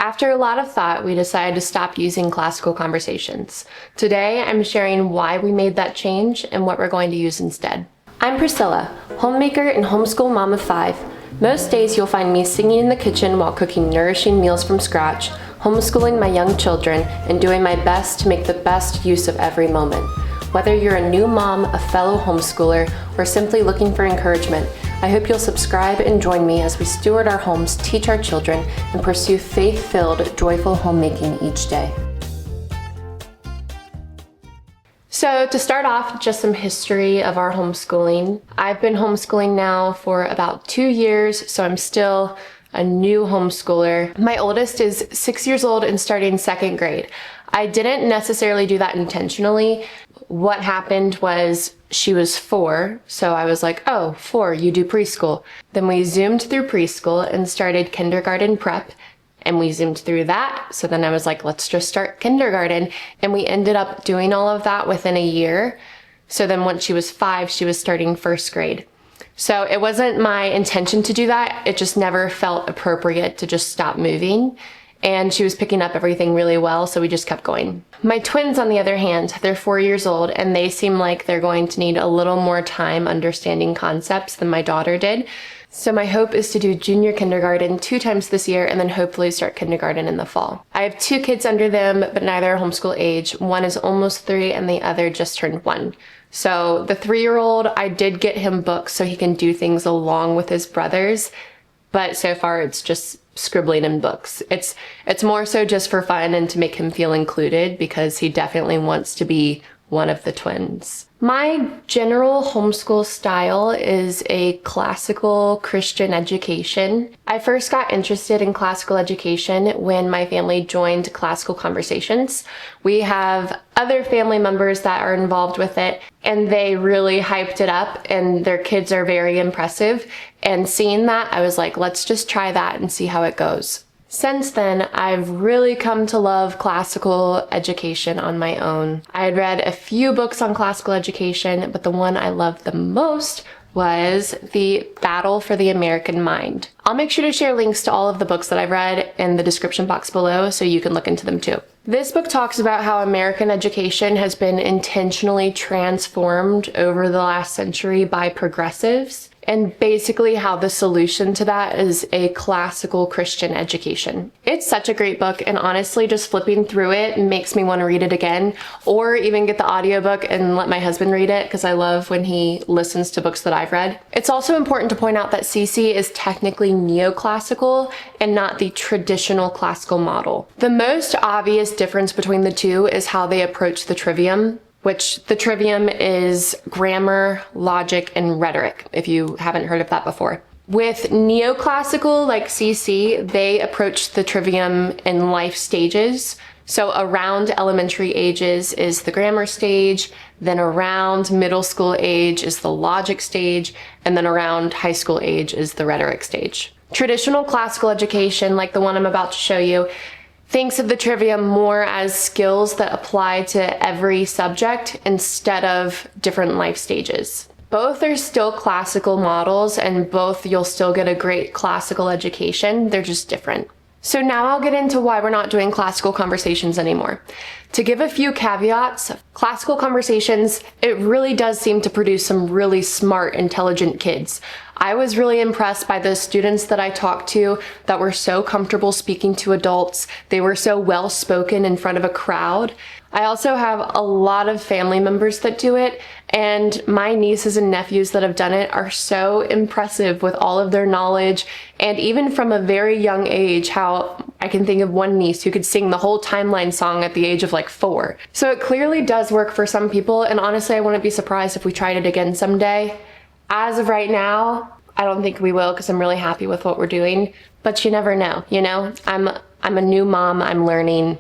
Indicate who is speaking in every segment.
Speaker 1: After a lot of thought, we decided to stop using classical conversations. Today, I'm sharing why we made that change and what we're going to use instead. I'm Priscilla, homemaker and homeschool mom of 5. Most days you'll find me singing in the kitchen while cooking nourishing meals from scratch, homeschooling my young children, and doing my best to make the best use of every moment. Whether you're a new mom, a fellow homeschooler, or simply looking for encouragement, I hope you'll subscribe and join me as we steward our homes, teach our children, and pursue faith-filled, joyful homemaking each day. So to start off, just some history of our homeschooling. I've been homeschooling now for about 2 years, so I'm still a new homeschooler. My oldest is 6 years old and starting 2nd grade. I didn't necessarily do that intentionally. What happened was she was 4, so I was like, oh, 4, you do preschool. Then we zoomed through preschool and started kindergarten prep, and we zoomed through that. So then I was like, let's just start kindergarten. And we ended up doing all of that within a year. So then once she was 5, she was starting 1st grade. So it wasn't my intention to do that. It just never felt appropriate to just stop moving. And she was picking up everything really well, so we just kept going. My twins, on the other hand, they're 4 years old, and they seem like they're going to need a little more time understanding concepts than my daughter did. So my hope is to do junior kindergarten 2 times this year and then hopefully start kindergarten in the fall. I have 2 kids under them, but neither are homeschool age. One is almost 3 and the other just turned 1. So the 3-year-old, I did get him books so he can do things along with his brothers, but so far it's just scribbling in books. It's more so just for fun and to make him feel included because he definitely wants to be one of the twins. My general homeschool style is a classical Christian education. I first got interested in classical education when my family joined Classical Conversations. We have other family members that are involved with it, and they really hyped it up, and their kids are very impressive. And seeing that, I was like, let's just try that and see how it goes. Since then, I've really come to love classical education on my own. I had read a few books on classical education, but the one I loved the most was The Battle for the American Mind. I'll make sure to share links to all of the books that I've read in the description box below so you can look into them too. This book talks about how American education has been intentionally transformed over the last century by progressives, and basically how the solution to that is a classical Christian education. It's such a great book, and honestly, just flipping through it makes me want to read it again, or even get the audiobook and let my husband read it, because I love when he listens to books that I've read. It's also important to point out that CC is technically neoclassical and not the traditional classical model. The most obvious difference between the two is how they approach the trivium, which the trivium is grammar, logic, and rhetoric, if you haven't heard of that before. With neoclassical, like CC, they approach the trivium in life stages. So around elementary ages is the grammar stage, then around middle school age is the logic stage, and then around high school age is the rhetoric stage. Traditional classical education, like the one I'm about to show you, thinks of the trivium more as skills that apply to every subject instead of different life stages. Both are still classical models, and both you'll still get a great classical education. They're just different. So now I'll get into why we're not doing classical conversations anymore. To give a few caveats, classical conversations, it really does seem to produce some really smart, intelligent kids. I was really impressed by the students that I talked to that were so comfortable speaking to adults. They were so well spoken in front of a crowd. I also have a lot of family members that do it, and my nieces and nephews that have done it are so impressive with all of their knowledge, and even from a very young age, how I can think of one niece who could sing the whole Timeline song at the age of like 4. So it clearly does work for some people, and honestly, I wouldn't be surprised if we tried it again someday. As of right now, I don't think we will, because I'm really happy with what we're doing, but you never know, you know? I'm a new mom, I'm learning.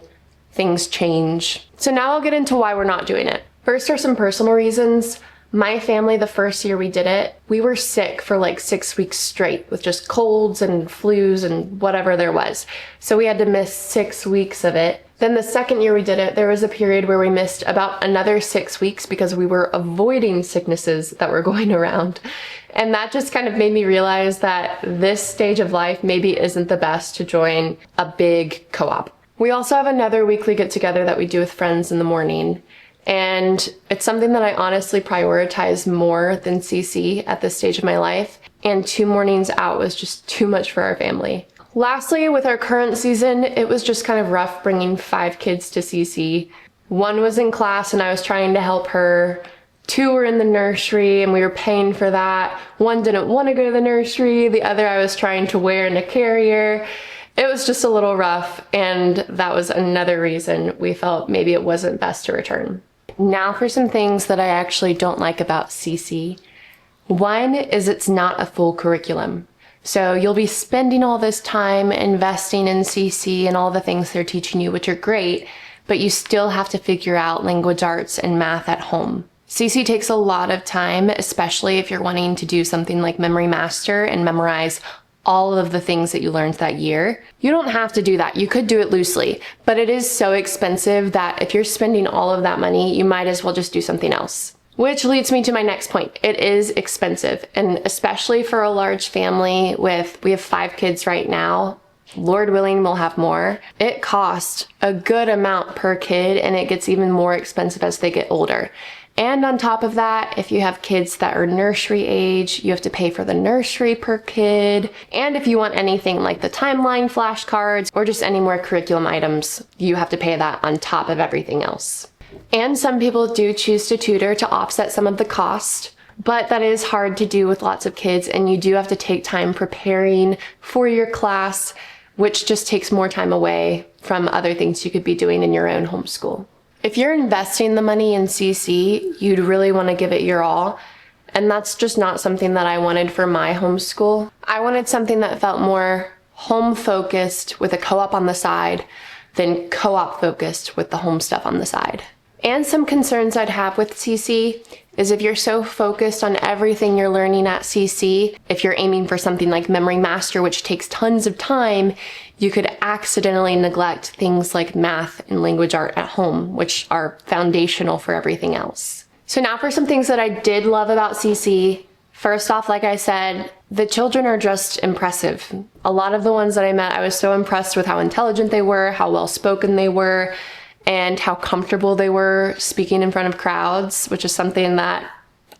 Speaker 1: Things change. So now I'll get into why we're not doing it. First are some personal reasons. My family, the first year we did it, we were sick for like 6 weeks straight with just colds and flus and whatever there was. So we had to miss 6 weeks of it. Then the second year we did it, there was a period where we missed about another 6 weeks because we were avoiding sicknesses that were going around. And that just kind of made me realize that this stage of life maybe isn't the best to join a big co-op. We also have another weekly get-together that we do with friends in the morning. And it's something that I honestly prioritize more than CC at this stage of my life. And 2 mornings out was just too much for our family. Lastly, with our current season, it was just kind of rough bringing 5 kids to CC. 1 was in class and I was trying to help her. 2 were in the nursery and we were paying for that. 1 didn't want to go to the nursery. The other I was trying to wear in a carrier. It was just a little rough, and that was another reason we felt maybe it wasn't best to return. Now for some things that I actually don't like about CC. 1 is it's not a full curriculum. So you'll be spending all this time investing in CC and all the things they're teaching you, which are great, but you still have to figure out language arts and math at home. CC takes a lot of time, especially if you're wanting to do something like Memory Master and memorize all of the things that you learned that year. You don't have to do that. You could do it loosely, but it is so expensive that if you're spending all of that money, you might as well just do something else. Which leads me to my next point. It is expensive, and especially for a large family we have 5 kids right now. Lord willing, we'll have more. It costs a good amount per kid, and it gets even more expensive as they get older. And on top of that, if you have kids that are nursery age, you have to pay for the nursery per kid. And if you want anything like the timeline flashcards or just any more curriculum items, you have to pay that on top of everything else. And some people do choose to tutor to offset some of the cost, but that is hard to do with lots of kids, and you do have to take time preparing for your class, which just takes more time away from other things you could be doing in your own homeschool. If you're investing the money in CC, you'd really want to give it your all. And that's just not something that I wanted for my homeschool. I wanted something that felt more home focused with a co-op on the side than co-op focused with the home stuff on the side. And some concerns I'd have with CC is if you're so focused on everything you're learning at CC, if you're aiming for something like Memory Master, which takes tons of time, you could accidentally neglect things like math and language art at home, which are foundational for everything else. So now for some things that I did love about CC. First off, like I said, the children are just impressive. A lot of the ones that I met, I was so impressed with how intelligent they were, how well-spoken they were, and how comfortable they were speaking in front of crowds, which is something that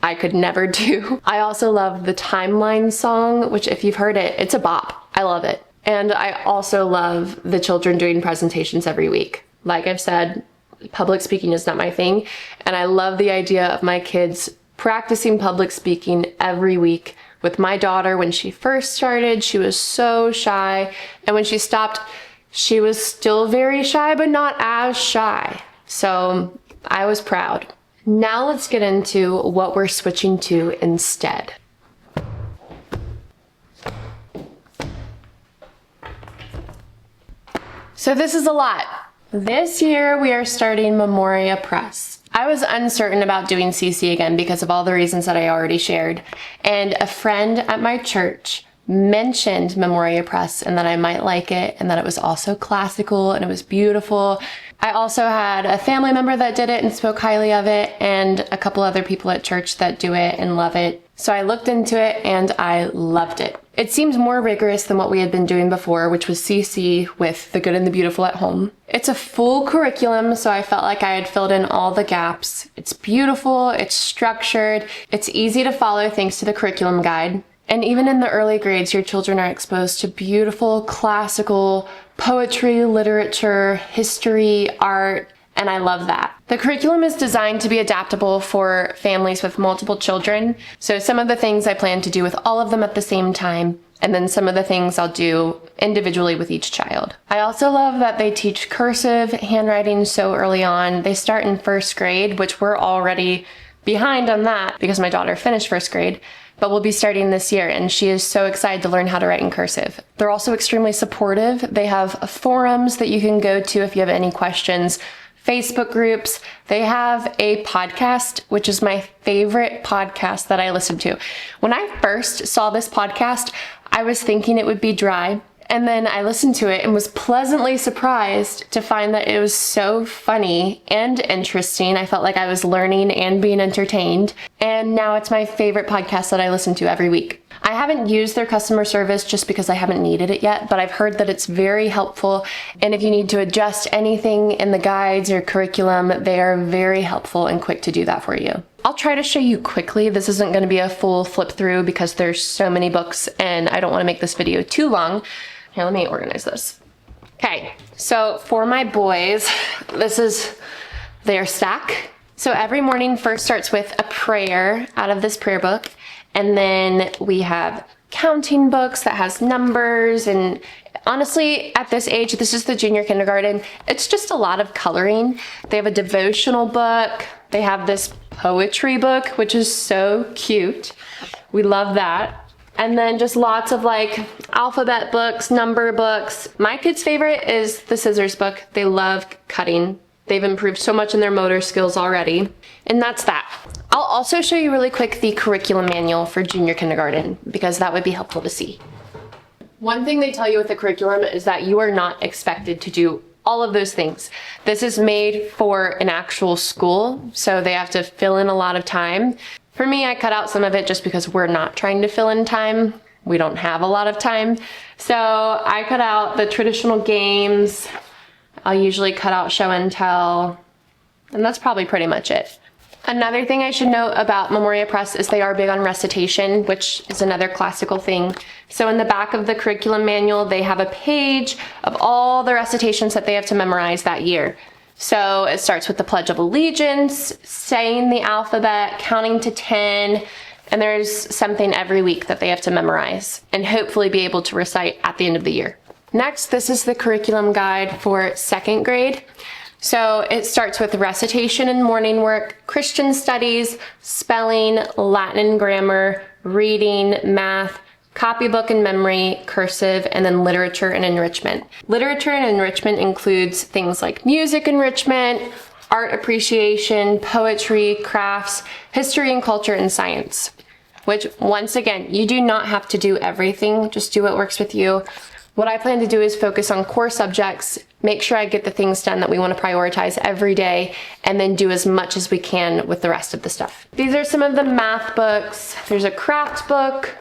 Speaker 1: I could never do. I also love the timeline song, which if you've heard it, it's a bop. I love it. And I also love the children doing presentations every week. Like I've said, public speaking is not my thing, and I love the idea of my kids practicing public speaking every week. With my daughter, when she first started, she was so shy, and when she stopped, she was still very shy, but not as shy. So I was proud. Now let's get into what we're switching to instead. So this is a lot. This year we are starting Memoria Press. I was uncertain about doing CC again because of all the reasons that I already shared. And a friend at my church mentioned Memoria Press and that I might like it, and that it was also classical and it was beautiful. I also had a family member that did it and spoke highly of it, and a couple other people at church that do it and love it. So I looked into it and I loved it. It seems more rigorous than what we had been doing before, which was CC with the good and the beautiful at home. It's a full curriculum, so I felt like I had filled in all the gaps. It's beautiful, it's structured, it's easy to follow thanks to the curriculum guide. And even in the early grades, your children are exposed to beautiful classical poetry, literature, history, art, and I love that. The curriculum is designed to be adaptable for families with multiple children. So some of the things I plan to do with all of them at the same time, and then some of the things I'll do individually with each child. I also love that they teach cursive handwriting so early on. They start in first grade, which we're already behind on that because my daughter finished first grade. But we'll be starting this year, and she is so excited to learn how to write in cursive. They're also extremely supportive. They have forums that you can go to if you have any questions, Facebook groups. They have a podcast, which is my favorite podcast that I listen to. When I first saw this podcast, I was thinking it would be dry, And then I listened to it and was pleasantly surprised to find that it was so funny and interesting. I felt like I was learning and being entertained. And now it's my favorite podcast that I listen to every week. I haven't used their customer service just because I haven't needed it yet, but I've heard that it's very helpful. And if you need to adjust anything in the guides or curriculum, they are very helpful and quick to do that for you. I'll try to show you quickly. This isn't going to be a full flip through because there's so many books and I don't want to make this video too long. Here, let me organize this. Okay, so for my boys, this is their stack. So every morning first starts with a prayer out of this prayer book. And then we have counting books that has numbers, and honestly, at this age, this is the junior kindergarten, it's just a lot of coloring. They have a devotional book. They have this poetry book, which is so cute. We love that. And then just lots of like alphabet books, number books. My kids' favorite is the scissors book. They love cutting. They've improved so much in their motor skills already. And that's that. I'll also show you really quick the curriculum manual for junior kindergarten because that would be helpful to see. One thing they tell you with the curriculum is that you are not expected to do all of those things. This is made for an actual school, so they have to fill in a lot of time. For me, I cut out some of it just because we're not trying to fill in time. We don't have a lot of time. So I cut out the traditional games. I'll usually cut out show and tell, and that's probably pretty much it. Another thing I should note about Memoria Press is they are big on recitation, which is another classical thing. So in the back of the curriculum manual, they have a page of all the recitations that they have to memorize that year. So it starts with the Pledge of Allegiance, saying the alphabet, counting to 10, and there's something every week that they have to memorize and hopefully be able to recite at the end of the year. Next, this is the curriculum guide for second grade. So it starts with recitation and morning work, Christian studies, spelling, Latin and grammar, reading, math, copybook and memory, cursive, and then literature and enrichment. Literature and enrichment includes things like music enrichment, art appreciation, poetry, crafts, history and culture, and science. Which, once again, you do not have to do everything, just do what works with you. What I plan to do is focus on core subjects, make sure I get the things done that we want to prioritize every day, and then do as much as we can with the rest of the stuff. These are some of the math books. There's a craft book,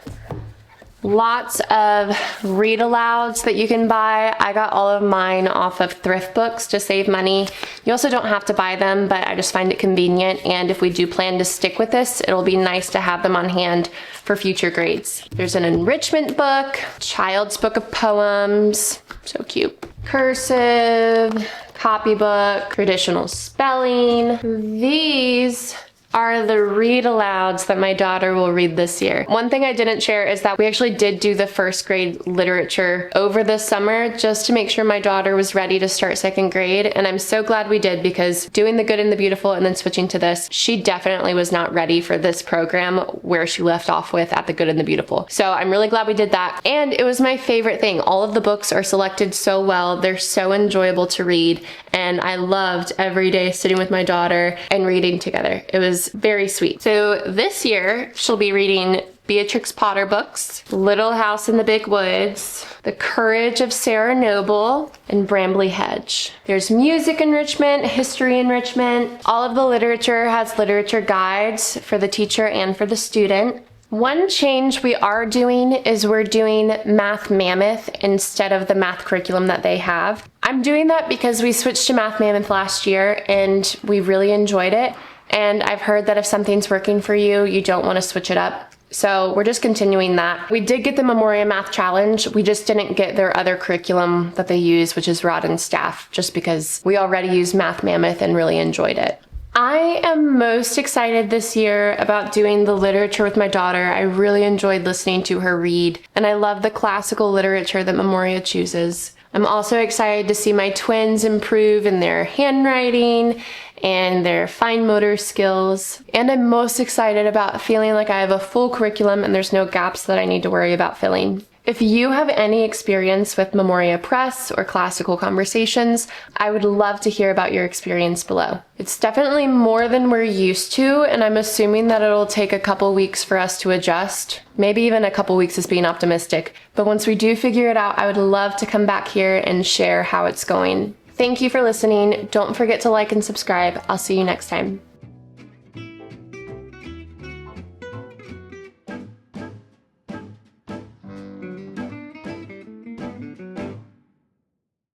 Speaker 1: lots of read alouds that you can buy. I got all of mine off of thrift books to save money. You also don't have to buy them, but I just find it convenient, and if we do plan to stick with this, it'll be nice to have them on hand for future grades. There's an enrichment book, child's book of poems, so cute. Cursive, copybook, traditional spelling. These are the read alouds that my daughter will read this year. One thing I didn't share is that we actually did do the first grade literature over the summer just to make sure my daughter was ready to start second grade, and I'm so glad we did because doing the good and the beautiful and then switching to this, she definitely was not ready for this program where she left off with at the good and the beautiful. So I'm really glad we did that, and it was my favorite thing. All of the books are selected so well, they're so enjoyable to read, and I loved every day sitting with my daughter and reading together. It was very sweet. So this year, she'll be reading Beatrix Potter books, Little House in the Big Woods, The Courage of Sarah Noble, and Brambly Hedge. There's music enrichment, history enrichment. All of the literature has literature guides for the teacher and for the student. One change we are doing is we're doing Math Mammoth instead of the math curriculum that they have. I'm doing that because we switched to Math Mammoth last year and we really enjoyed it. And I've heard that if something's working for you, you don't want to switch it up. So we're just continuing that. We did get the Memoria Math Challenge. We just didn't get their other curriculum that they use, which is Rod and Staff, just because we already used Math Mammoth and really enjoyed it. I am most excited this year about doing the literature with my daughter. I really enjoyed listening to her read, and I love the classical literature that Memoria chooses. I'm also excited to see my twins improve in their handwriting and their fine motor skills. And I'm most excited about feeling like I have a full curriculum and there's no gaps that I need to worry about filling. If you have any experience with Memoria Press or classical conversations, I would love to hear about your experience below. It's definitely more than we're used to, and I'm assuming that it'll take a couple weeks for us to adjust. Maybe even a couple weeks is being optimistic. But once we do figure it out, I would love to come back here and share how it's going. Thank you for listening. Don't forget to like and subscribe. I'll see you next time.